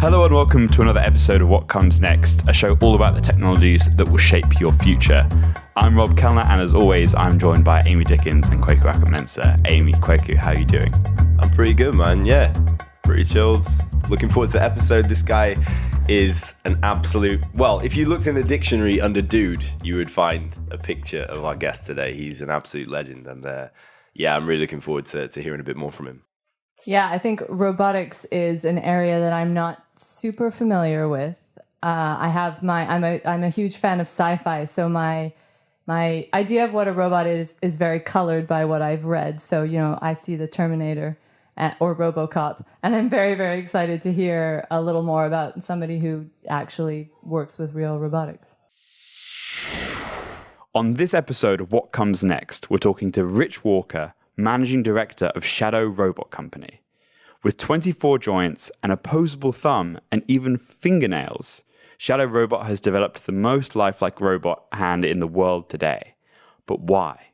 Hello and welcome to another episode of What Comes Next, a show all about the technologies that will shape your future. I'm Rob Kellner, and as always, I'm joined by Amy Dickens and Kwaku Akamensah. Amy, Kwaku, how are you doing? I'm pretty good, man. Yeah, pretty chilled. Looking forward to the episode. This guy is an absolute... Well, if you looked in the dictionary under dude, you would find a picture of our guest today. He's an absolute legend. And yeah, I'm really looking forward to hearing a bit more from him. Yeah, I think robotics is an area that I'm not super familiar with. I'm a huge fan of sci-fi, so my idea of what a robot is very colored by what I've read. So, you know, I see the Terminator or RoboCop, and I'm very, very excited to hear a little more about somebody who actually works with real robotics. On this episode of What Comes Next, we're talking to Rich Walker, Managing Director of Shadow Robot Company. With 24 joints, an opposable thumb, and even fingernails, Shadow Robot has developed the most lifelike robot hand in the world today. But why?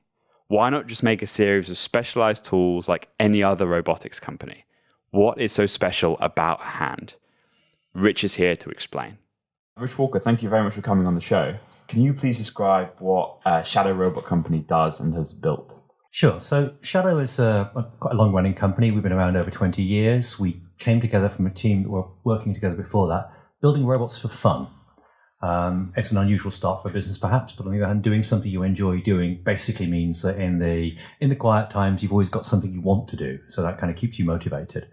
Why not just make a series of specialized tools like any other robotics company? What is so special about a hand? Rich is here to explain. Rich Walker, thank you very much for coming on the show. Can you please describe what Shadow Robot Company does and has built? Sure. So Shadow is quite a long-running company. We've been around over 20 years. We came together from a team that were working together before that, building robots for fun. It's an unusual start for a business, perhaps, but on the other hand, doing something you enjoy doing basically means that in the quiet times, you've always got something you want to do. So that kind of keeps you motivated.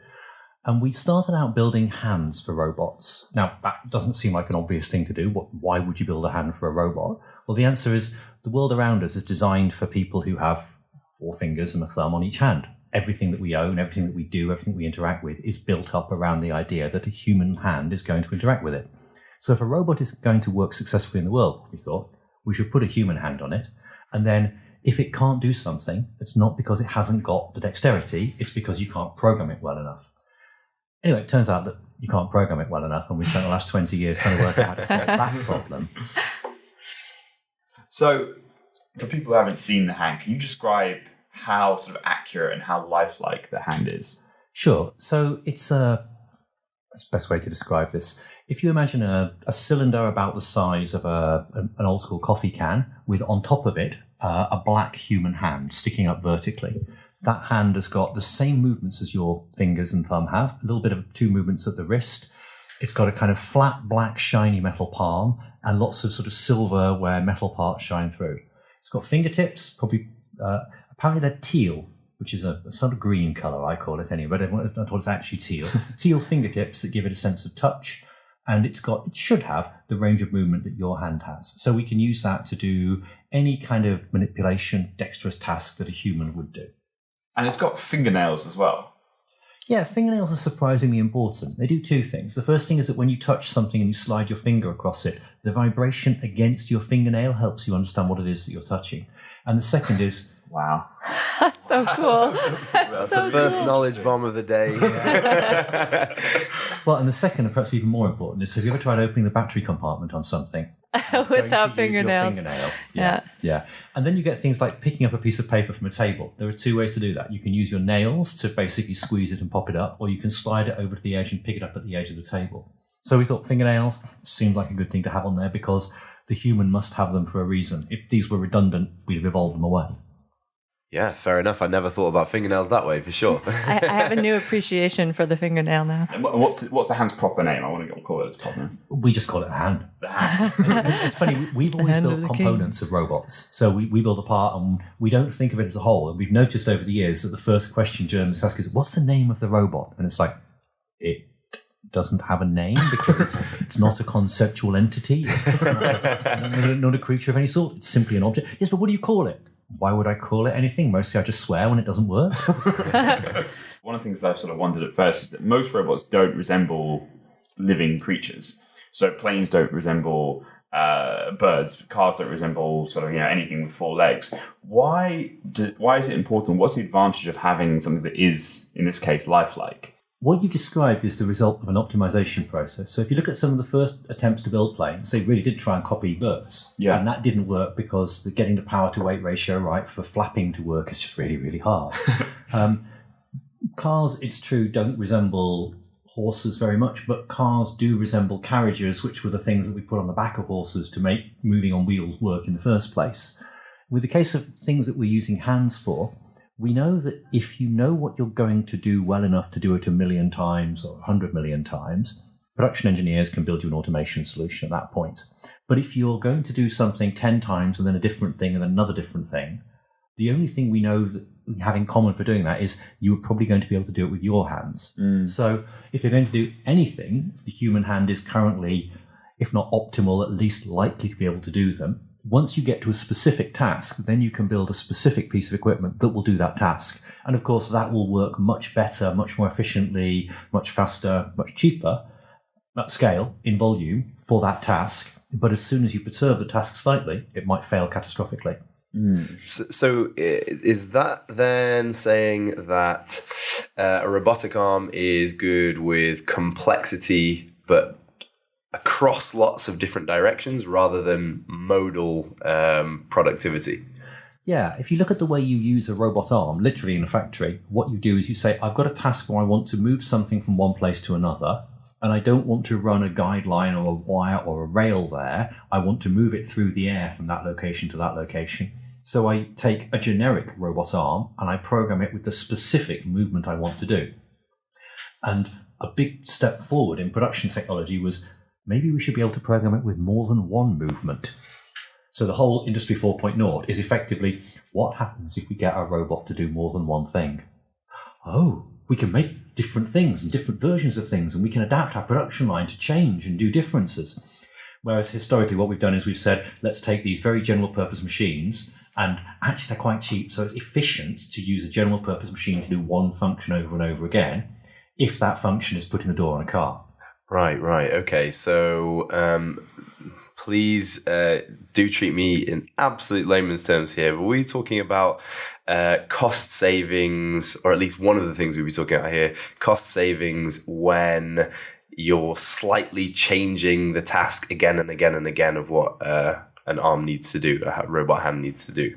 And we started out building hands for robots. Now, that doesn't seem like an obvious thing to do. Why would you build a hand for a robot? Well, the answer is the world around us is designed for people who have 4 fingers and a thumb on each hand. Everything that we own, everything that we do, everything that we interact with is built up around the idea that a human hand is going to interact with it. So if a robot is going to work successfully in the world, we thought, we should put a human hand on it. And then if it can't do something, it's not because it hasn't got the dexterity, it's because you can't program it well enough. Anyway, it turns out that you can't program it well enough, and we spent the last 20 years trying to work out how to solve that problem. So, for people who haven't seen the hand, can you describe how sort of accurate and how lifelike the hand is? Sure. So it's that's the best way to describe this. If you imagine a cylinder about the size of an old school coffee can with on top of it a black human hand sticking up vertically, that hand has got the same movements as your fingers and thumb have, a little bit of 2 movements at the wrist. It's got a kind of flat, black, shiny metal palm and lots of sort of silver where metal parts shine through. It's got fingertips, probably, apparently they're teal, which is a sort of green colour, I call it anyway, but everyone thought it's actually teal. Teal fingertips that give it a sense of touch, and it should have the range of movement that your hand has. So we can use that to do any kind of manipulation, dexterous task that a human would do. And it's got fingernails as well. Yeah, fingernails are surprisingly important. They do 2 things. The first thing is that when you touch something and you slide your finger across it, the vibration against your fingernail helps you understand what it is that you're touching. And the second is... Wow. That's so cool. That's the first knowledge bomb of the day. Well, and the second, and perhaps even more important, is have you ever tried opening the battery compartment on something? Without fingernails. Yeah. And then you get things like picking up a piece of paper from a table. There are 2 ways to do that. You can use your nails to basically squeeze it and pop it up, or you can slide it over to the edge and pick it up at the edge of the table. So we thought fingernails seemed like a good thing to have on there because the human must have them for a reason. If these were redundant, we'd have evolved them away. Yeah, fair enough. I never thought about fingernails that way, for sure. I have a new appreciation for the fingernail now. And what's the hand's proper name? I want to call it its proper name. We just call it a hand. The hand. It's funny, we've always built components of robots. So we build a part and we don't think of it as a whole. And we've noticed over the years that the first question journalists ask is, what's the name of the robot? And it's like, it doesn't have a name because it's not a conceptual entity. It's not a creature of any sort. It's simply an object. Yes, but what do you call it? Why would I call it anything? Mostly I just swear when it doesn't work. One of the things I've sort of wondered at first is that most robots don't resemble living creatures. So planes don't resemble birds, cars don't resemble sort of anything with 4 legs. Why is it important? What's the advantage of having something that is, in this case, lifelike? What you described is the result of an optimization process. So if you look at some of the first attempts to build planes, they really did try and copy birds. Yeah. And that didn't work because getting the power to weight ratio right for flapping to work is just really, really hard. Cars, it's true, don't resemble horses very much, but cars do resemble carriages, which were the things that we put on the back of horses to make moving on wheels work in the first place. With the case of things that we're using hands for, we know that if you know what you're going to do well enough to do it 1,000,000 times or 100 million times, production engineers can build you an automation solution at that point. But if you're going to do something 10 times and then a different thing and another different thing, the only thing we know that we have in common for doing that is you're probably going to be able to do it with your hands. So if you're going to do anything, the human hand is currently, if not optimal, at least likely to be able to do them. Once you get to a specific task, then you can build a specific piece of equipment that will do that task. And of course, that will work much better, much more efficiently, much faster, much cheaper at scale, in volume, for that task. But as soon as you perturb the task slightly, it might fail catastrophically. So is that then saying that a robotic arm is good with complexity, but across lots of different directions rather than modal productivity? Yeah, if you look at the way you use a robot arm, literally in a factory, what you do is you say, I've got a task where I want to move something from one place to another, and I don't want to run a guideline or a wire or a rail there. I want to move it through the air from that location to that location. So I take a generic robot arm and I program it with the specific movement I want to do. And a big step forward in production technology was maybe we should be able to program it with more than one movement. So the whole Industry 4.0 is effectively what happens if we get our robot to do more than one thing. Oh, we can make different things and different versions of things, and we can adapt our production line to change and do differences. Whereas historically what we've done is we've said, let's take these very general purpose machines, and actually they're quite cheap, so it's efficient to use a general purpose machine to do one function over and over again, if that function is putting a door on a car. Right. Okay. So please do treat me in absolute layman's terms here. But we're talking about cost savings, or at least one of the things we'll be talking about here, cost savings when you're slightly changing the task again and again and again of what an arm needs to do, a robot hand needs to do.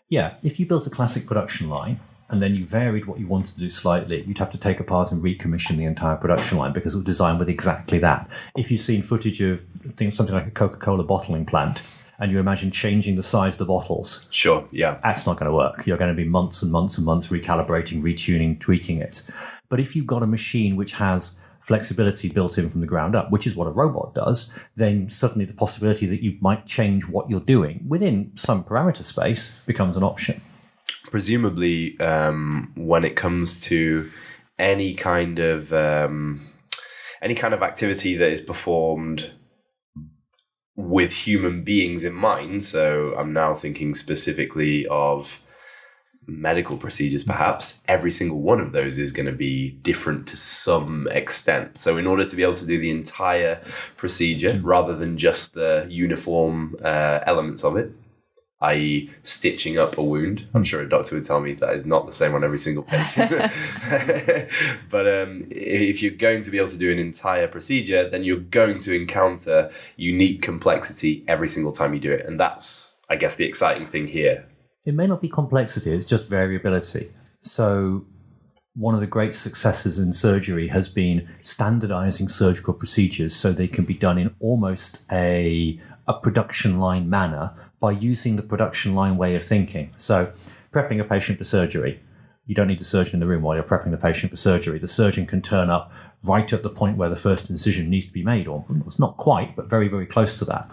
Yeah, if you built a classic production line and then you varied what you wanted to do slightly, you'd have to take apart and recommission the entire production line because it was designed with exactly that. If you've seen footage of things, something like a Coca-Cola bottling plant, and you imagine changing the size of the bottles, sure, yeah, that's not going to work. You're going to be months and months and months recalibrating, retuning, tweaking it. But if you've got a machine which has flexibility built in from the ground up, which is what a robot does, then suddenly the possibility that you might change what you're doing within some parameter space becomes an option. Presumably, when it comes to any kind of activity that is performed with human beings in mind, so I'm now thinking specifically of medical procedures, perhaps, every single one of those is going to be different to some extent. So in order to be able to do the entire procedure rather than just the uniform elements of it, i.e. stitching up a wound, I'm sure a doctor would tell me that is not the same on every single patient. But if you're going to be able to do an entire procedure, then you're going to encounter unique complexity every single time you do it. And that's, I guess, the exciting thing here. It may not be complexity, it's just variability. So one of the great successes in surgery has been standardizing surgical procedures so they can be done in almost a production line manner by using the production line way of thinking. So prepping a patient for surgery, you don't need a surgeon in the room while you're prepping the patient for surgery. The surgeon can turn up right at the point where the first incision needs to be made, or it's not quite, but very, very close to that.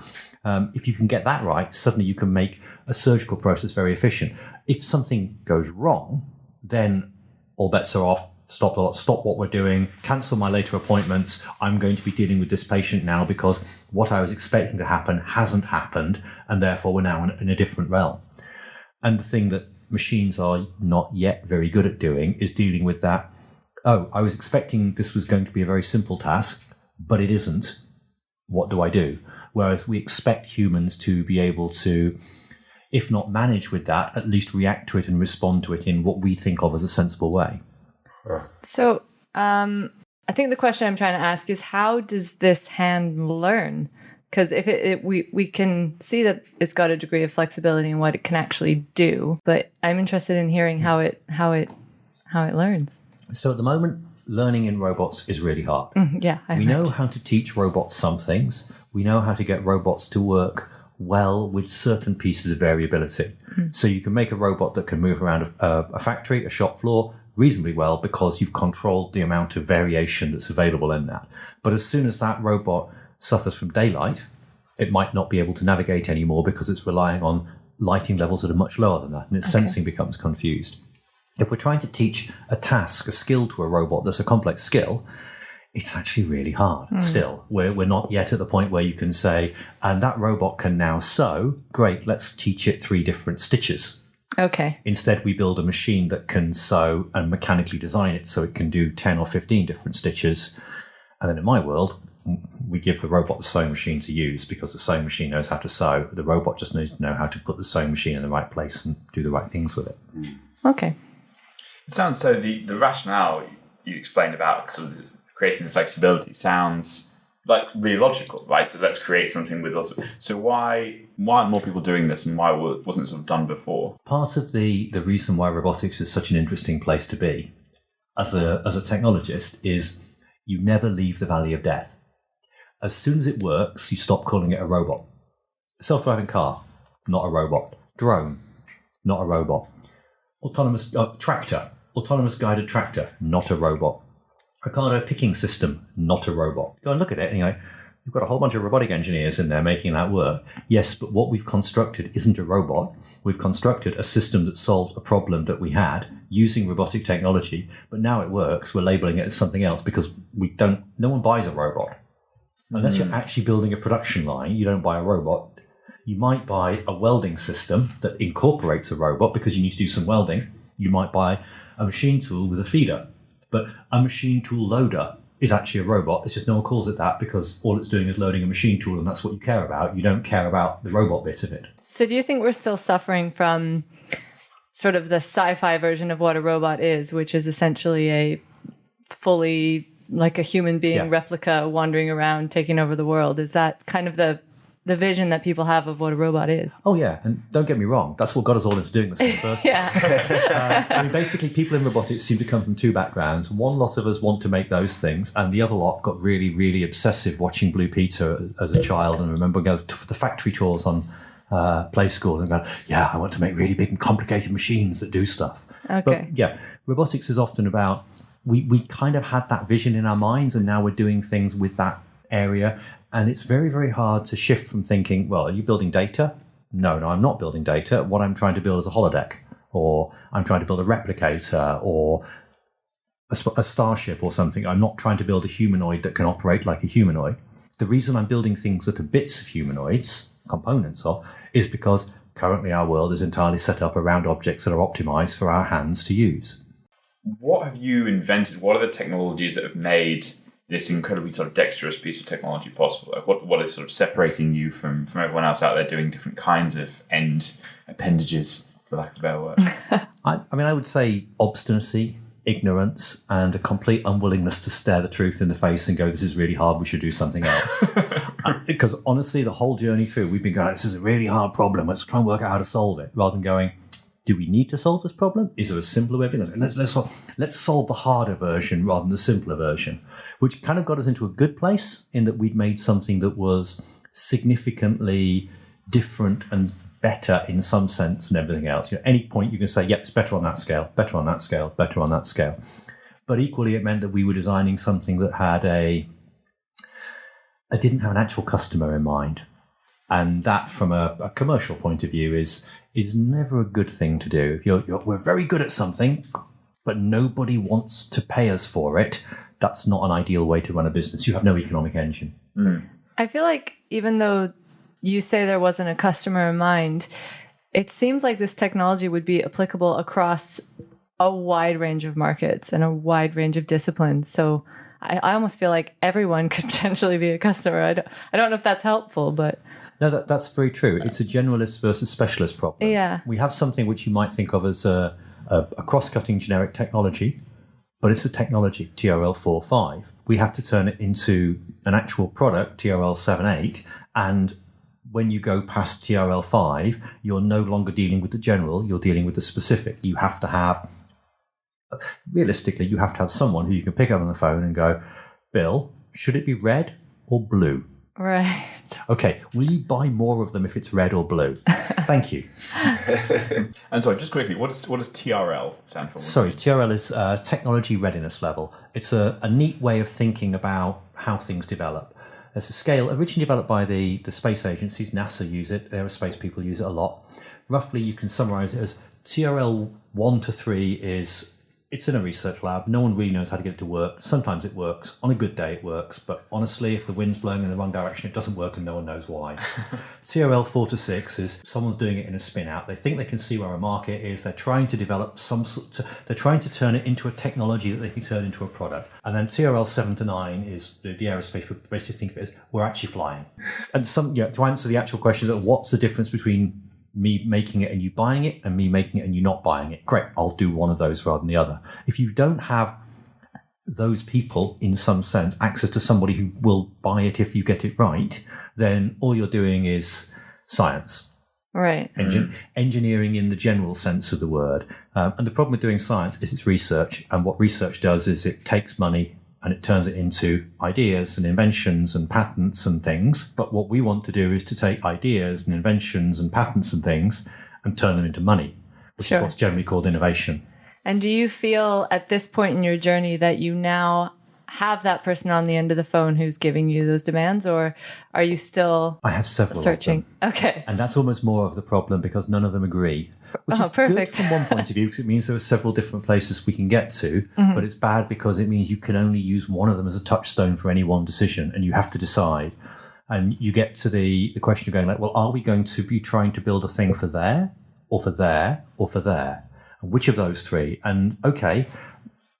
If you can get that right, suddenly you can make a surgical process very efficient. If something goes wrong, then all bets are off. Stop what we're doing, cancel my later appointments. I'm going to be dealing with this patient now because what I was expecting to happen hasn't happened, and therefore we're now in a different realm. And the thing that machines are not yet very good at doing is dealing with that. Oh, I was expecting this was going to be a very simple task, but it isn't. What do I do? Whereas we expect humans to be able to, if not manage with that, at least react to it and respond to it in what we think of as a sensible way. So I think the question I'm trying to ask is, how does this hand learn? Because if we can see that it's got a degree of flexibility in what it can actually do, but I'm interested in hearing how it learns. So at the moment, learning in robots is really hard. Yeah, we know how to teach robots some things. We know how to get robots to work well with certain pieces of variability. So you can make a robot that can move around a factory, a shop floor, reasonably well because you've controlled the amount of variation that's available in that. But as soon as that robot suffers from daylight, it might not be able to navigate anymore because it's relying on lighting levels that are much lower than that, and its sensing becomes confused. If we're trying to teach a task, a skill to a robot that's a complex skill, it's actually really hard still. We're not yet at the point where you can say, and that robot can now sew. Great, let's teach it 3 different stitches. Okay. Instead, we build a machine that can sew and mechanically design it so it can do 10 or 15 different stitches. And then in my world, we give the robot the sewing machine to use because the sewing machine knows how to sew. The robot just needs to know how to put the sewing machine in the right place and do the right things with it. Okay. It sounds so the rationale you explained about sort of creating the flexibility sounds like really logical, right? So let's create something with us. So why aren't more people doing this, and why wasn't it sort of done before? Part of the reason why robotics is such an interesting place to be as a technologist is you never leave the valley of death. As soon as it works, you stop calling it a robot. Self-driving car, not a robot. Drone, not a robot. Autonomous tractor, autonomous guided tractor, not a robot. Ocado picking system, not a robot. Go and look at it and you go, you've got a whole bunch of robotic engineers in there making that work. Yes, but what we've constructed isn't a robot. We've constructed a system that solved a problem that we had using robotic technology, but now it works. We're labeling it as something else because no one buys a robot. Unless you're actually building a production line, you don't buy a robot. You might buy a welding system that incorporates a robot because you need to do some welding. You might buy a machine tool with a feeder. But a machine tool loader is actually a robot. It's just no one calls it that because all it's doing is loading a machine tool, and that's what you care about. You don't care about the robot bit of it. So do you think we're still suffering from sort of the sci-fi version of what a robot is, which is essentially a fully like a human being replica wandering around taking over the world? Is that kind of the vision that people have of what a robot is? Oh, yeah. And don't get me wrong. That's what got us all into doing this in the first place. Basically, people in robotics seem to come from 2 backgrounds. One lot of us want to make those things, and the other lot got really, really obsessive watching Blue Peter as a child and remember going to the factory tours on play school and going, yeah, I want to make really big and complicated machines that do stuff. Okay. But, yeah, robotics is often about, we kind of had that vision in our minds, and now we're doing things with that area. And it's very, very hard to shift from thinking, well, are you building data? No, I'm not building data. What I'm trying to build is a holodeck, or I'm trying to build a replicator, or a starship or something. I'm not trying to build a humanoid that can operate like a humanoid. The reason I'm building things that are bits of humanoids, components of, is because currently our world is entirely set up around objects that are optimized for our hands to use. What have you invented? What are the technologies that have made this incredibly sort of dexterous piece of technology possible? Like what is sort of separating you from everyone else out there doing different kinds of end appendages, for lack of a better word? I would say obstinacy, ignorance, and a complete unwillingness to stare the truth in the face and go, this is really hard, we should do something else. Because honestly, the whole journey through, we've been going, this is a really hard problem, let's try and work out how to solve it, rather than going, do we need to solve this problem? Is there a simpler way of doing it? Let's solve the harder version rather than the simpler version, which kind of got us into a good place in that we'd made something that was significantly different and better in some sense than everything else. At any point you can say, yep, it's better on that scale, better on that scale, better on that scale. But equally, it meant that we were designing something that had didn't have an actual customer in mind. And that, from a commercial point of view, is never a good thing to do. We're very good at something, but nobody wants to pay us for it. That's not an ideal way to run a business. You have no economic engine. I feel like even though you say there wasn't a customer in mind, it seems like this technology would be applicable across a wide range of markets and a wide range of disciplines. So I almost feel like everyone could potentially be a customer. I don't know if that's helpful, but... No, that's very true. It's a generalist versus specialist problem. Yeah. We have something which you might think of as a cross-cutting generic technology, but it's a technology, TRL 4.5. We have to turn it into an actual product, TRL 7.8, and when you go past TRL 5, you're no longer dealing with the general, you're dealing with the specific. You have to have Realistically, you have to have someone who you can pick up on the phone and go, Bill, should it be red or blue? Right. Okay, will you buy more of them if it's red or blue? Thank you. And sorry, just quickly, what does TRL stand for? Sorry, TRL is Technology Readiness Level. It's a neat way of thinking about how things develop. It's a scale originally developed by the space agencies. NASA use it. Aerospace people use it a lot. Roughly, you can summarize it as TRL 1 to 3 is... It's in a research lab. No one really knows how to get it to work. Sometimes it works. On a good day, it works. But honestly, if the wind's blowing in the wrong direction, it doesn't work and no one knows why. TRL 4 to 6 is someone's doing it in a spin out. They think they can see where a market is. They're trying to develop they're trying to turn it into a technology that they can turn into a product. And then TRL 7 to 9 is the aerospace people basically think of it as we're actually flying. And to answer the actual question of what's the difference between me making it and you buying it, and me making it and you not buying it. Great, I'll do one of those rather than the other. If you don't have those people, in some sense, access to somebody who will buy it if you get it right, then all you're doing is science. Right. Engineering in the general sense of the word. And the problem with doing science is it's research. And what research does is it takes money and it turns it into ideas and inventions and patents and things. But what we want to do is to take ideas and inventions and patents and things and turn them into money, which is what's generally called innovation. And do you feel at this point in your journey that you now have that person on the end of the phone who's giving you those demands, or are you still I have several searching? Of them. Okay. And that's almost more of the problem because none of them agree. Which is perfect. Good from one point of view because it means there are several different places we can get to, but it's bad because it means you can only use one of them as a touchstone for any one decision and you have to decide. And you get to the question of going like, well, are we going to be trying to build a thing for there or for there or for there? And which of those three? And okay,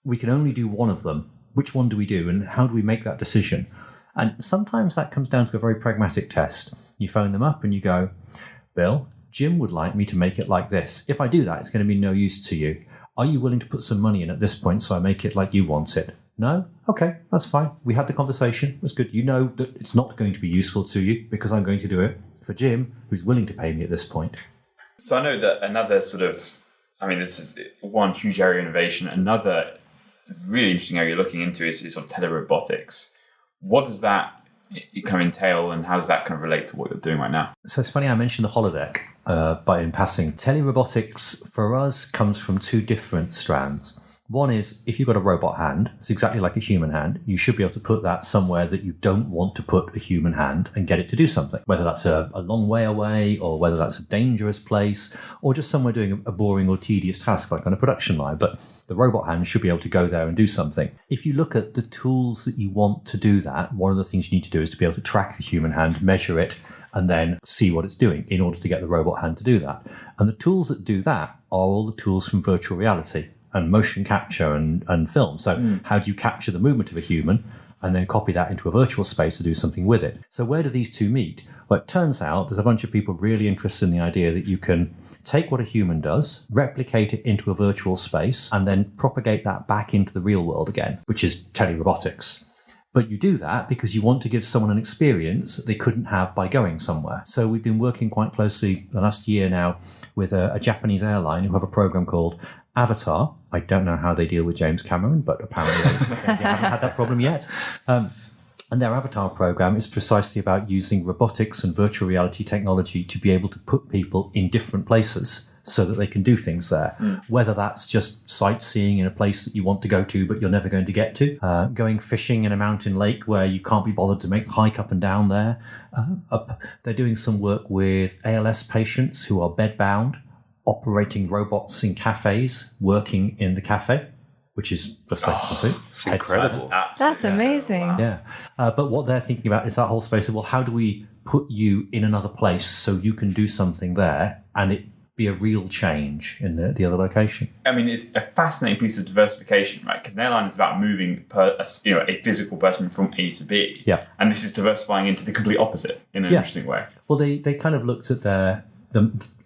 we can only do one of them. Which one do we do and how do we make that decision? And sometimes that comes down to a very pragmatic test. You phone them up and you go, Bill, Jim would like me to make it like this. If I do that, it's going to be no use to you. Are you willing to put some money in at this point so I make it like you want it? No? Okay, that's fine. We had the conversation. That's good. You know that it's not going to be useful to you because I'm going to do it for Jim, who's willing to pay me at this point. So I know that another sort of, this is one huge area of innovation. Another really interesting area you're looking into is sort of telerobotics. What does that kind of entail and how does that kind of relate to what you're doing right now? So it's funny I mentioned the holodeck by in passing. Telerobotics for us comes from two different strands. One is if you've got a robot hand, it's exactly like a human hand. You should be able to put that somewhere that you don't want to put a human hand and get it to do something, whether that's a long way away or whether that's a dangerous place or just somewhere doing a boring or tedious task like on a production line. But the robot hand should be able to go there and do something. If you look at the tools that you want to do that, one of the things you need to do is to be able to track the human hand, measure it, and then see what it's doing in order to get the robot hand to do that. And the tools that do that are all the tools from virtual reality and motion capture and film. So how do you capture the movement of a human and then copy that into a virtual space to do something with it? So where do these two meet? Well, it turns out there's a bunch of people really interested in the idea that you can take what a human does, replicate it into a virtual space, and then propagate that back into the real world again, which is telerobotics. But you do that because you want to give someone an experience that they couldn't have by going somewhere. So we've been working quite closely the last year now with a Japanese airline who have a program called Avatar. I don't know how they deal with James Cameron, but apparently they haven't had that problem yet. And their Avatar program is precisely about using robotics and virtual reality technology to be able to put people in different places so that they can do things there. Whether that's just sightseeing in a place that you want to go to but you're never going to get to, going fishing in a mountain lake where you can't be bothered to make the hike up and down there. They're doing some work with ALS patients who are bedbound, operating robots in cafes, working in the cafe, which is just like complete. It's incredible. That's amazing. Wow. Yeah. But what they're thinking about is that whole space of, well, how do we put you in another place so you can do something there and it be a real change in the other location? It's a fascinating piece of diversification, right? Because an airline is about moving a physical person from A to B. Yeah. And this is diversifying into the complete opposite in an interesting way. Well, they kind of looked at the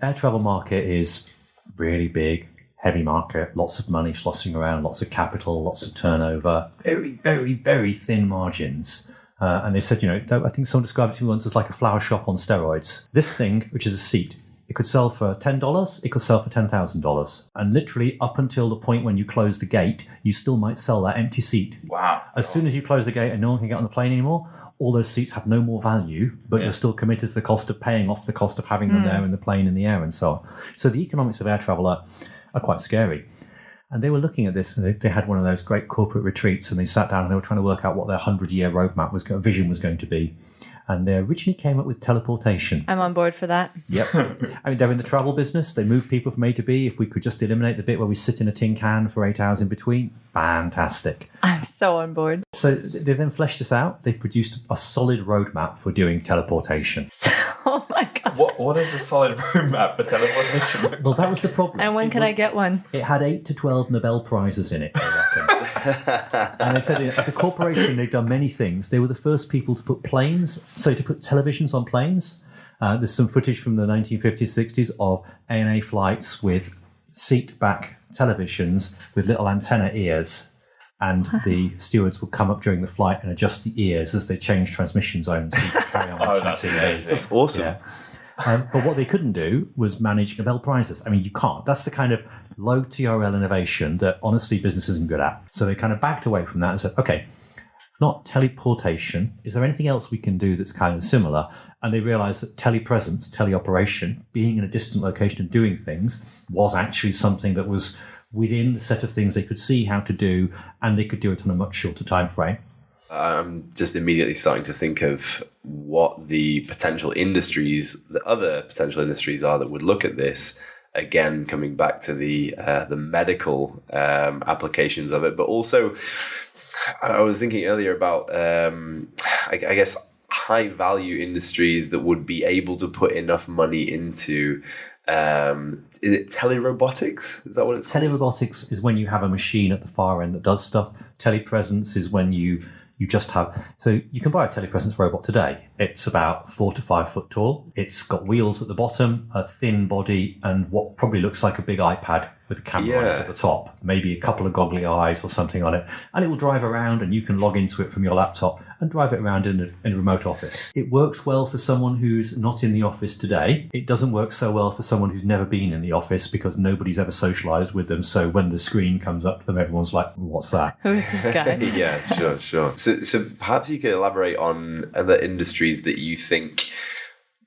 air travel market is really big, heavy market, lots of money sloshing around, lots of capital, lots of turnover, very, very, very thin margins. And they said, I think someone described it to me once as like a flower shop on steroids. This thing, which is a seat, It could sell for $10. It could sell for $10,000. And literally up until the point when you close the gate, you still might sell that empty seat. Wow. As soon as you close the gate and no one can get on the plane anymore, all those seats have no more value, but you're still committed to the cost of paying off the cost of having them there in the plane in the air and so on. So the economics of air travel are quite scary. And they were looking at this, and they had one of those great corporate retreats, and they sat down and they were trying to work out what their 100-year roadmap vision was going to be. And they originally came up with teleportation. I'm on board for that. Yep. I mean, they're in the travel business. They move people from A to B. If we could just eliminate the bit where we sit in a tin can for 8 hours in between, fantastic. I'm so on board. So they then fleshed this out. They produced a solid roadmap for doing teleportation. Oh my God. What is a solid roadmap for teleportation? Well, that was the problem. And when can I get one? It had 8 to 12 Nobel Prizes in it, I reckon. And they said as a corporation, they've done many things. They were the first people to put televisions on planes. There's some footage from the 1950s, 60s of ANA flights with seat-back televisions with little antenna ears. And the stewards would come up during the flight and adjust the ears as they change transmission zones. So you could carry on watching that's TV. amazing. That's awesome. Yeah. But what they couldn't do was manage Nobel Prizes. I mean, you can't. That's the kind of low TRL innovation that, honestly, business isn't good at. So they kind of backed away from that and said, okay, not teleportation. Is there anything else we can do that's kind of similar? And they realized that telepresence, teleoperation, being in a distant location and doing things was actually something that was within the set of things they could see how to do, and they could do it on a much shorter time frame. I'm just immediately starting to think of what the potential industries, the other potential industries are that would look at this. Again, coming back to the medical applications of it, but also I was thinking earlier about I guess high value industries that would be able to put enough money into. Is it telerobotics? Is that what it's called? Telerobotics is when you have a machine at the far end that does stuff. Telepresence is when you just have... So you can buy a telepresence robot today. It's about 4 to 5 foot tall. It's got wheels at the bottom, a thin body, and what probably looks like a big iPad with a camera right at the top. Maybe a couple of goggly eyes or something on it. And it will drive around, and you can log into it from your laptop and drive it around in a remote office. It works well for someone who's not in the office today. It doesn't work so well for someone who's never been in the office because nobody's ever socialized with them. So when the screen comes up to them, everyone's like, what's that? Who is this guy? Yeah, sure. So perhaps you could elaborate on other industries that you think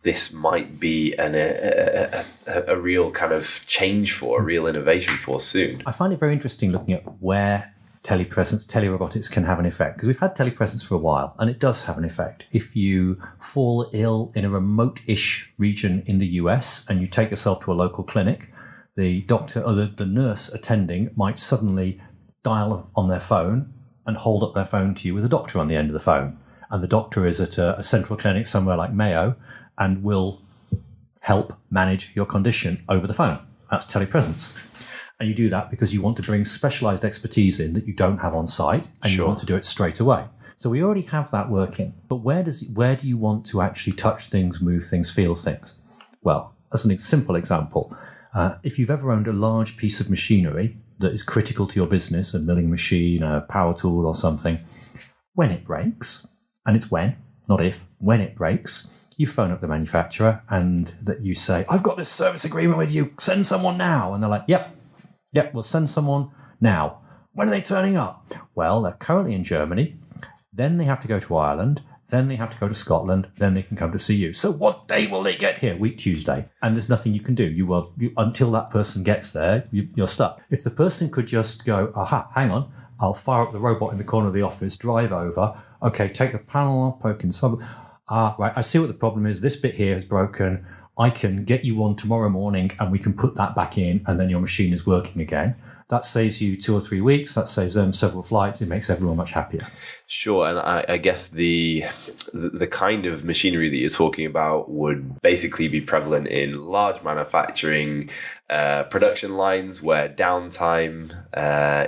this might be a real kind of change for, a real innovation for soon. I find it very interesting looking at where telepresence, telerobotics can have an effect, because we've had telepresence for a while, and it does have an effect. If you fall ill in a remote-ish region in the US and you take yourself to a local clinic, the doctor or the nurse attending might suddenly dial on their phone and hold up their phone to you with a doctor on the end of the phone. And the doctor is at a central clinic somewhere like Mayo and will help manage your condition over the phone. That's telepresence. And you do that because you want to bring specialized expertise in that you don't have on site, and you want to do it straight away. So we already have that working. But where do you want to actually touch things, move things, feel things? Well, as a simple example, if you've ever owned a large piece of machinery that is critical to your business, a milling machine, a power tool or something, when it breaks, and it's when, not if, when it breaks, you phone up the manufacturer and that you say, I've got this service agreement with you, send someone now. And they're like, yep, we'll send someone now. When are they turning up? Well, they're currently in Germany. Then they have to go to Ireland. Then they have to go to Scotland. Then they can come to see you. So what day will they get here? Week Tuesday. And there's nothing you can do. You until that person gets there, you're stuck. If the person could just go, aha, hang on, I'll fire up the robot in the corner of the office, drive over. Okay, take the panel off, poke in some... right, I see what the problem is. This bit here is broken. I can get you one tomorrow morning and we can put that back in and then your machine is working again. That saves you 2 or 3 weeks. That saves them several flights. It makes everyone much happier. Sure, and I guess the kind of machinery that you're talking about would basically be prevalent in large manufacturing production lines where downtime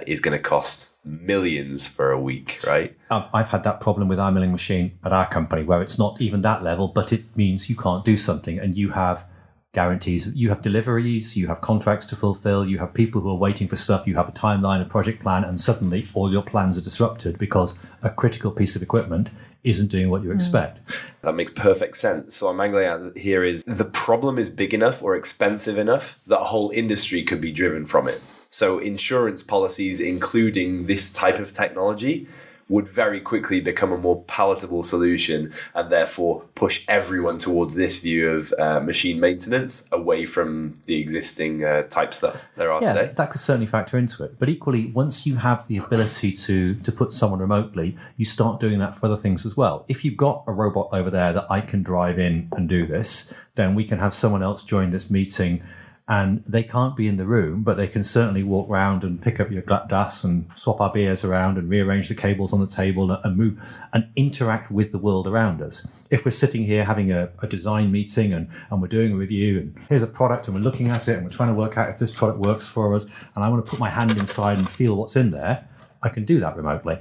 is going to cost millions for a week, right? I've had that problem with our milling machine at our company where it's not even that level, but it means you can't do something and you have guarantees. You have deliveries, you have contracts to fulfill, you have people who are waiting for stuff, you have a timeline, a project plan, and suddenly all your plans are disrupted because a critical piece of equipment isn't doing what you expect. That makes perfect sense. So I'm angling at here is the problem is big enough or expensive enough that a whole industry could be driven from it. So insurance policies, including this type of technology, would very quickly become a more palatable solution and therefore push everyone towards this view of machine maintenance away from the existing types that there are today. That could certainly factor into it. But equally, once you have the ability to put someone remotely, you start doing that for other things as well. If you've got a robot over there that I can drive in and do this, then we can have someone else join this meeting, and they can't be in the room, but they can certainly walk around and pick up your glass and swap our beers around and rearrange the cables on the table and move and interact with the world around us. If we're sitting here having a design meeting and we're doing a review and here's a product and we're looking at it and we're trying to work out if this product works for us and I want to put my hand inside and feel what's in there, I can do that remotely.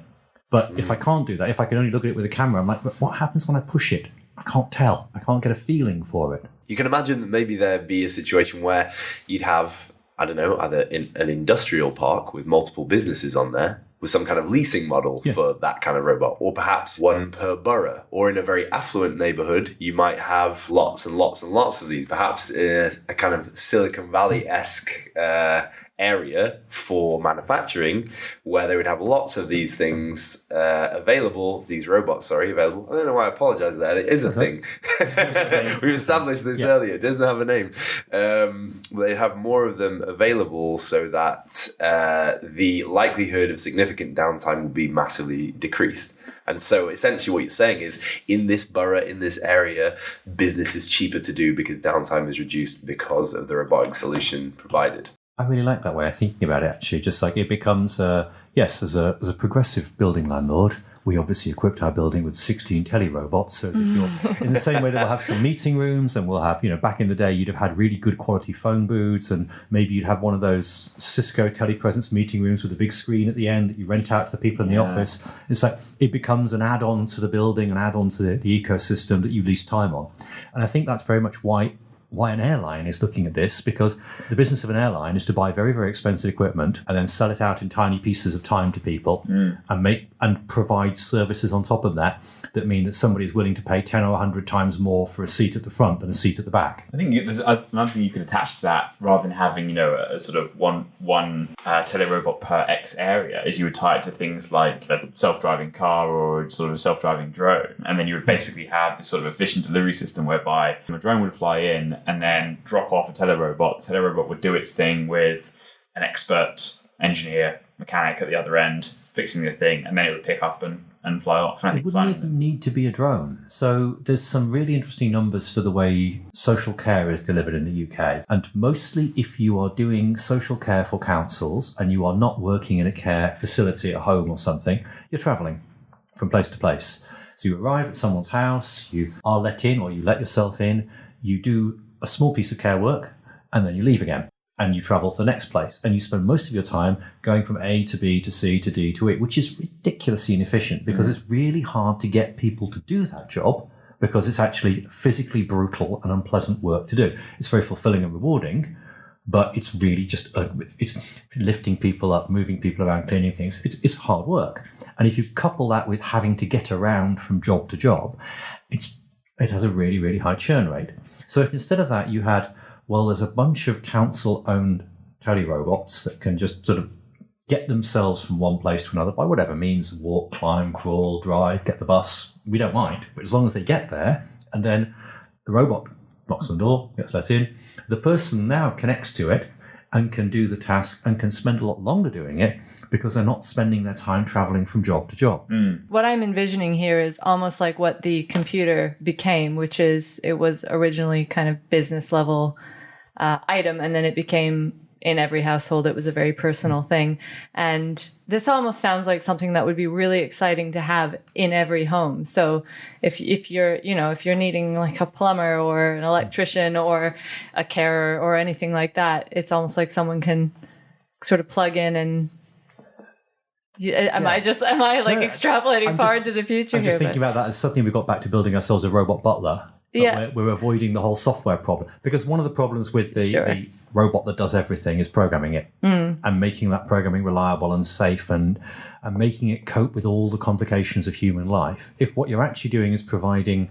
But if I can't do that, if I can only look at it with a camera, I'm like, but what happens when I push it? I can't tell. I can't get a feeling for it. You can imagine that maybe there'd be a situation where you'd have, I don't know, either in an industrial park with multiple businesses on there with some kind of leasing model for that kind of robot, or perhaps one per borough. Or in a very affluent neighborhood, you might have lots and lots and lots of these, perhaps a kind of Silicon Valley-esque area for manufacturing where they would have lots of these things available, these robots, available. I don't know why I apologize there. It is a thing. We've established this earlier. It doesn't have a name. They have more of them available so that the likelihood of significant downtime will be massively decreased. And so essentially what you're saying is in this borough, in this area, business is cheaper to do because downtime is reduced because of the robotic solution provided. I really like that way of thinking about it, actually. Just like it becomes, as a progressive building landlord, we obviously equipped our building with 16 telerobots. So that you're, in the same way that we'll have some meeting rooms and we'll have, back in the day, you'd have had really good quality phone booths and maybe you'd have one of those Cisco telepresence meeting rooms with a big screen at the end that you rent out to the people in the office. It's like it becomes an add-on to the building, an add-on to the ecosystem that you lease time on. And I think that's very much why an airline is looking at this, because the business of an airline is to buy very, very expensive equipment and then sell it out in tiny pieces of time to people and provide services on top of that mean that somebody is willing to pay 10 or 100 times more for a seat at the front than a seat at the back. I think there's another thing you could attach to that, rather than having a sort of one telerobot per X area, is you would tie it to things like a self-driving car or sort of a self-driving drone, and then you would basically have this sort of efficient delivery system whereby a drone would fly in and then drop off a telerobot. The telerobot would do its thing with an expert engineer, mechanic at the other end, fixing the thing, and then it would pick up and fly off. And I think it wouldn't even need to be a drone. So there's some really interesting numbers for the way social care is delivered in the UK. And mostly if you are doing social care for councils and you are not working in a care facility at home or something, you're travelling from place to place. So you arrive at someone's house, you are let in or you let yourself in, you do a small piece of care work, and then you leave again. And you travel to the next place. And you spend most of your time going from A to B to C to D to E, which is ridiculously inefficient because it's really hard to get people to do that job because it's actually physically brutal and unpleasant work to do. It's very fulfilling and rewarding, but it's really just it's lifting people up, moving people around, cleaning things. It's hard work. And if you couple that with having to get around from job to job, it has a really, really high churn rate. So if instead of that you had, there's a bunch of council-owned telerobots that can just sort of get themselves from one place to another by whatever means, walk, climb, crawl, drive, get the bus, we don't mind. But as long as they get there, and then the robot knocks on the door, gets let in, the person now connects to it and can do the task and can spend a lot longer doing it because they're not spending their time traveling from job to job. What I'm envisioning here is almost like what the computer became, which is it was originally kind of business level item, and then it became in every household. It was a very personal thing. And this almost sounds like something that would be really exciting to have in every home. So if you're needing like a plumber or an electrician or a carer or anything like that, it's almost like someone can sort of plug in and Am I extrapolating far into the future? I'm just thinking about that as suddenly we got back to building ourselves a robot butler. Yeah. We're avoiding the whole software problem. Because one of the problems with the robot that does everything is programming it and making that programming reliable and safe and making it cope with all the complications of human life. If what you're actually doing is providing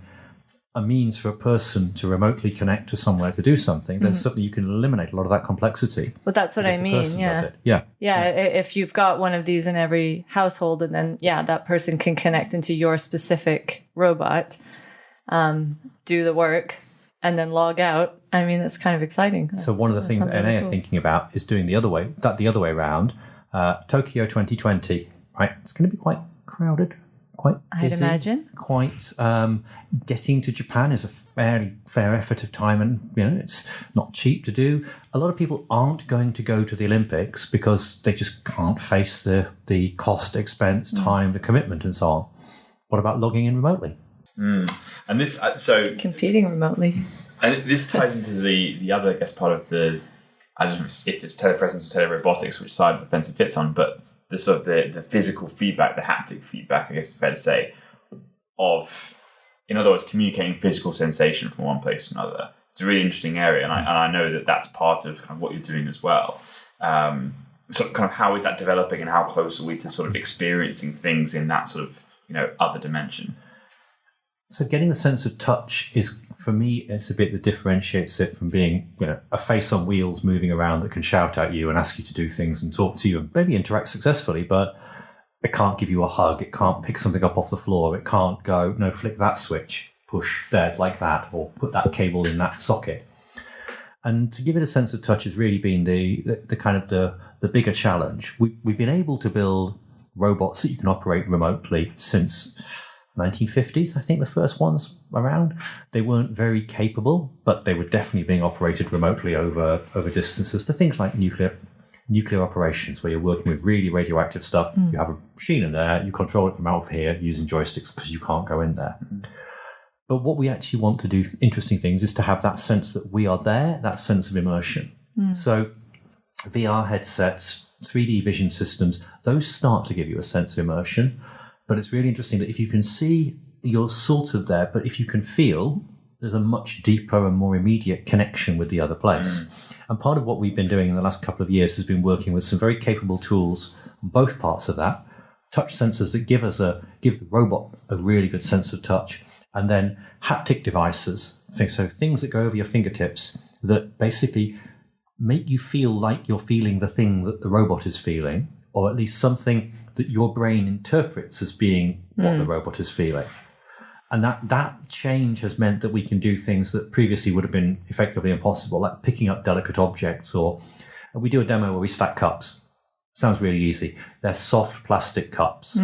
a means for a person to remotely connect to somewhere to do something, then suddenly you can eliminate a lot of that complexity. Well, that's what I mean. Yeah. If you've got one of these in every household, and then that person can connect into your specific robot, do the work, and then log out. I mean, that's kind of exciting. So one of the things that NA are thinking about is doing the other way around. Tokyo 2020, right? It's going to be quite crowded. Quite busy, I'd imagine. Quite getting to Japan is a fairly fair effort of time, and it's not cheap to do. A lot of people aren't going to go to the Olympics because they just can't face the cost, expense, time, the commitment, and so on. What about logging in remotely? And this Competing remotely. and this ties into the other, I guess, part of the, I don't know if it's telepresence or telerobotics, which side of the fence it fits on, but the sort of the physical feedback, the haptic feedback, I guess it's fair to say, of, in other words, communicating physical sensation from one place to another. It's a really interesting area, and I know that that's part of kind of what you're doing as well. So kind of how is that developing, and how close are we to sort of experiencing things in that sort of other dimension? So getting the sense of touch is, for me, it's a bit that differentiates it from being, a face on wheels moving around that can shout at you and ask you to do things and talk to you and maybe interact successfully, but it can't give you a hug. It can't pick something up off the floor. It can't go, no, flick that switch, push dead like that, or put that cable in that socket. And to give it a sense of touch has really been the kind of the bigger challenge. We've been able to build robots that you can operate remotely since 1950s, I think the first ones around. They weren't very capable, but they were definitely being operated remotely over distances for things like nuclear operations, where you're working with really radioactive stuff. You have a machine in there, you control it from out of here using joysticks because you can't go in there. But what we actually want to do, interesting things, is to have that sense that we are there, that sense of immersion. So VR headsets, 3D vision systems, those start to give you a sense of immersion. But it's really interesting that if you can see, you're sort of there, but if you can feel, there's a much deeper and more immediate connection with the other place. And part of what we've been doing in the last couple of years has been working with some very capable tools on both parts of that. Touch sensors that give the robot a really good sense of touch. And then haptic devices, so things that go over your fingertips that basically make you feel like you're feeling the thing that the robot is feeling, or at least something that your brain interprets as being what the robot is feeling. And that change has meant that we can do things that previously would have been effectively impossible, like picking up delicate objects, or we do a demo where we stack cups. Sounds really easy. They're soft plastic cups.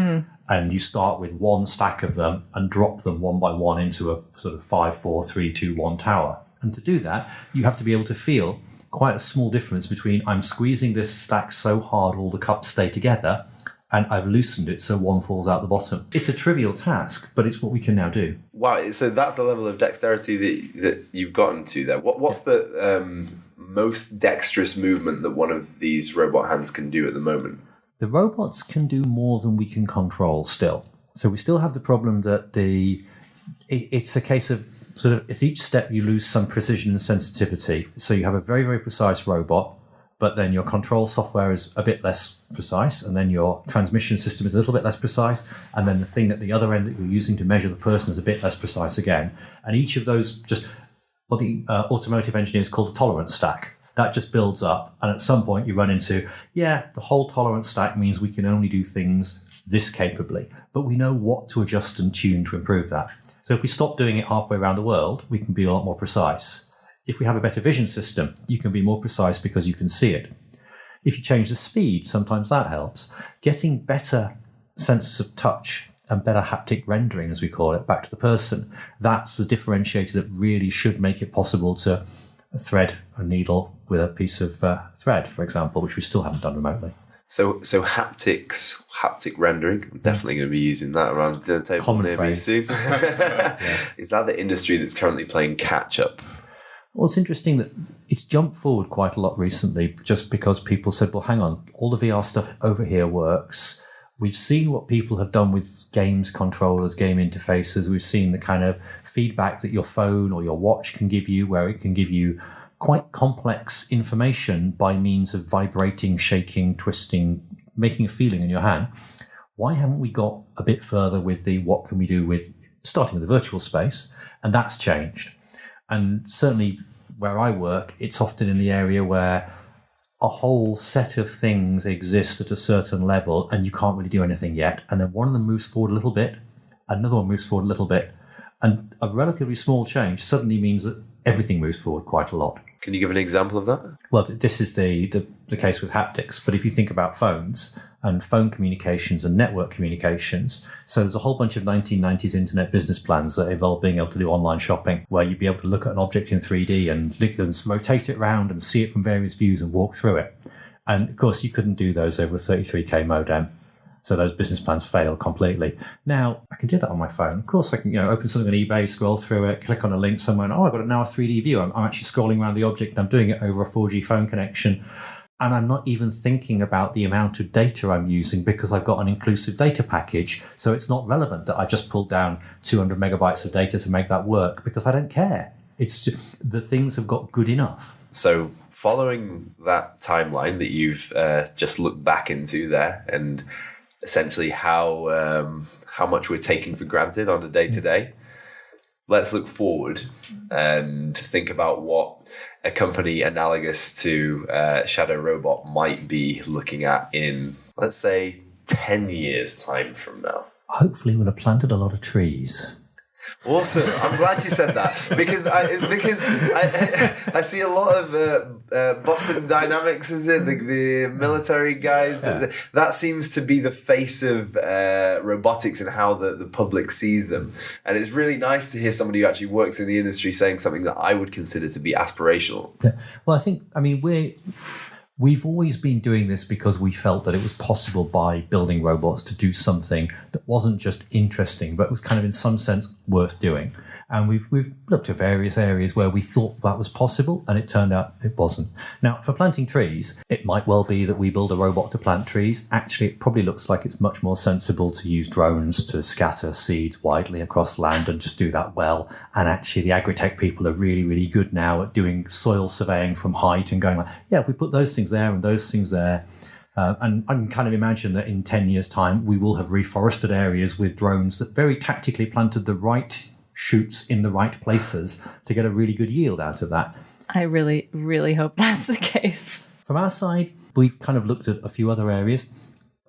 And you start with one stack of them and drop them one by one into a sort of 5, 4, 3, 2, 1 tower. And to do that, you have to be able to feel quite a small difference between I'm squeezing this stack so hard all the cups stay together, and I've loosened it so one falls out the bottom. It's a trivial task, but it's what we can now do. Wow, so that's the level of dexterity that you've gotten to there. What's the most dexterous movement that one of these robot hands can do at the moment? The robots can do more than we can control still. So we still have the problem that it's a case of sort of at each step you lose some precision and sensitivity. So you have a very, very precise robot, but then your control software is a bit less precise, and then your transmission system is a little bit less precise, and then the thing at the other end that you're using to measure the person is a bit less precise again. And each of those just what the automotive engineers call the tolerance stack. That just builds up, and at some point you run into, the whole tolerance stack means we can only do things this capably, but we know what to adjust and tune to improve that. So if we stop doing it halfway around the world, we can be a lot more precise. If we have a better vision system, you can be more precise because you can see it. If you change the speed, sometimes that helps. Getting better senses of touch and better haptic rendering, as we call it, back to the person, that's the differentiator that really should make it possible to thread a needle with a piece of thread, for example, which we still haven't done remotely. So haptic rendering, I'm definitely going to be using that around the dinner table Common near phrase. me soon. Is that the industry that's currently playing catch up? Well, it's interesting that it's jumped forward quite a lot recently just because people said, well, hang on, all the VR stuff over here works. We've seen what people have done with games controllers, game interfaces. We've seen the kind of feedback that your phone or your watch can give you, where it can give you quite complex information by means of vibrating, shaking, twisting, making a feeling in your hand. Why haven't we got a bit further with the what can we do with starting with the virtual space? And that's changed. And certainly where I work, it's often in the area where a whole set of things exist at a certain level and you can't really do anything yet. And then one of them moves forward a little bit, another one moves forward a little bit, and a relatively small change suddenly means that everything moves forward quite a lot. Can you give an example of that? Well, this is the case with haptics, but if you think about phones and phone communications and network communications, so there's a whole bunch of 1990s internet business plans that involve being able to do online shopping, where you'd be able to look at an object in 3D and rotate it around and see it from various views and walk through it. And of course, you couldn't do those over a 33K modem. So those business plans fail completely. Now, I can do that on my phone. Of course, I can open something on eBay, scroll through it, click on a link somewhere, and I've got now a 3D view. I'm actually scrolling around the object. I'm doing it over a 4G phone connection. And I'm not even thinking about the amount of data I'm using because I've got an inclusive data package. So it's not relevant that I just pulled down 200 megabytes of data to make that work because I don't care. It's just, the things have got good enough. So following that timeline that you've just looked back into there, and essentially how much we're taking for granted on a day-to-day. Let's look forward and think about what a company analogous to Shadow Robot might be looking at in, let's say, 10 years' time from now. Hopefully we'll have planted a lot of trees. Awesome! I'm glad you said that because I see a lot of Boston Dynamics, is it the military guys? Yeah. That seems to be the face of robotics and how the public sees them. And it's really nice to hear somebody who actually works in the industry saying something that I would consider to be aspirational. Yeah. Well, we've always been doing this because we felt that it was possible by building robots to do something that wasn't just interesting, but was kind of in some sense worth doing. And we've looked at various areas where we thought that was possible, and it turned out it wasn't. Now, for planting trees, it might well be that we build a robot to plant trees. Actually, it probably looks like it's much more sensible to use drones to scatter seeds widely across land and just do that well. And actually, the agri-tech people are really, really good now at doing soil surveying from height and going like, yeah, if we put those things there and those things there. And I can kind of imagine that in 10 years' time, we will have reforested areas with drones that very tactically planted the right shoots in the right places to get a really good yield out of that. I really, really hope that's the case. From our side, we've kind of looked at a few other areas.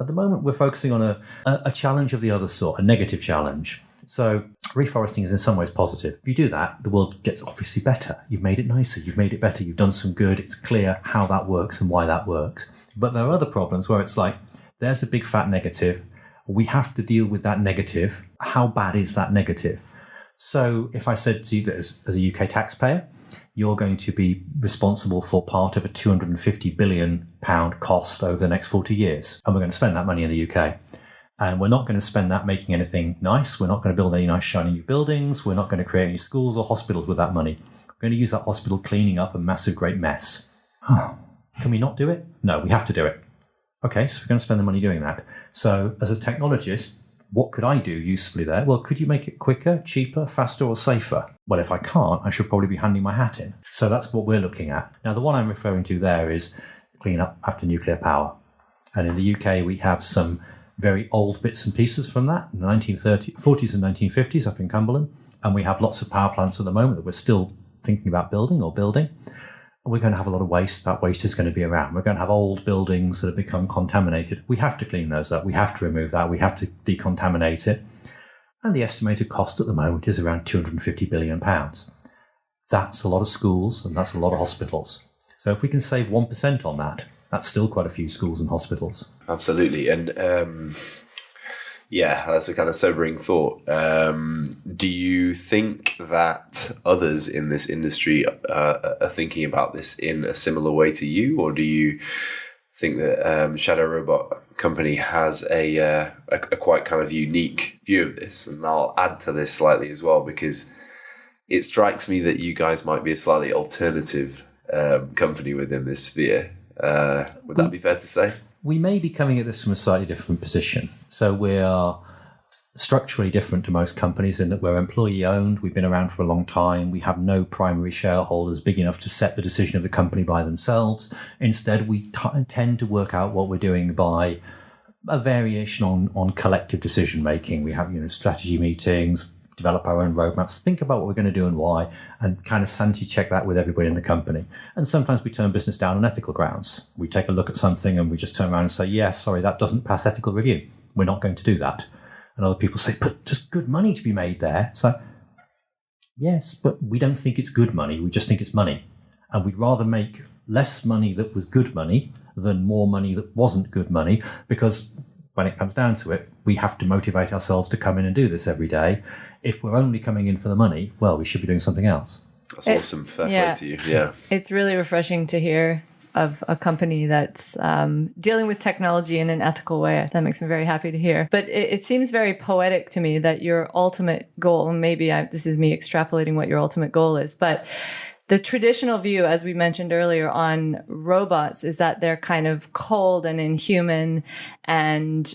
At the moment, we're focusing on a challenge of the other sort, a negative challenge. So reforesting is in some ways positive. If you do that, the world gets obviously better. You've made it nicer, you've made it better, you've done some good. It's clear how that works and why that works. But there are other problems where it's like, there's a big fat negative. We have to deal with that negative. How bad is that negative? So if I said to you that as a UK taxpayer, you're going to be responsible for part of a £250 billion cost over the next 40 years, and we're going to spend that money in the UK. And we're not going to spend that making anything nice. We're not going to build any nice shiny new buildings. We're not going to create any schools or hospitals with that money. We're going to use that hospital cleaning up a massive, great mess. Can we not do it? No, we have to do it. Okay, so we're going to spend the money doing that. So as a technologist, what could I do usefully there? Well, could you make it quicker, cheaper, faster, or safer? Well, if I can't, I should probably be handing my hat in. So that's what we're looking at. Now, the one I'm referring to there is clean up after nuclear power. And in the UK, we have some very old bits and pieces from that, in the 1940s and 1950s up in Cumberland. And we have lots of power plants at the moment that we're still thinking about building. We're going to have a lot of waste. That waste is going to be around. We're going to have old buildings that have become contaminated. We have to clean those up. We have to remove that. We have to decontaminate it. And the estimated cost at the moment is around £250 billion. That's a lot of schools and that's a lot of hospitals. So if we can save 1% on that, that's still quite a few schools and hospitals. Absolutely. And yeah, that's a kind of sobering thought. Do you think that others in this industry are thinking about this in a similar way to you, or do you think that Shadow Robot Company has a quite kind of unique view of this? And I'll add to this slightly as well, because it strikes me that you guys might be a slightly alternative company within this sphere. Would that be fair to say? we may be coming at this from a slightly different position. So we are structurally different to most companies in that we're employee owned. We've been around for a long time. We have no primary shareholders big enough to set the decision of the company by themselves. Instead, we tend to work out what we're doing by a variation on collective decision making. We have strategy meetings, develop our own roadmaps, think about what we're going to do and why, and kind of sanity check that with everybody in the company. And sometimes we turn business down on ethical grounds. We take a look at something and we just turn around and say, yeah, sorry, that doesn't pass ethical review. We're not going to do that. And other people say, but there's good money to be made there. So, yes, but we don't think it's good money. We just think it's money. And we'd rather make less money that was good money than more money that wasn't good money, because when it comes down to it, we have to motivate ourselves to come in and do this every day. If we're only coming in for the money, well, we should be doing something else. That's awesome. Fair play to you. Yeah. It's really refreshing to hear of a company that's dealing with technology in an ethical way. That makes me very happy to hear. But it seems very poetic to me that your ultimate goal, and maybe this is me extrapolating what your ultimate goal is, but the traditional view, as we mentioned earlier, on robots is that they're kind of cold and inhuman, and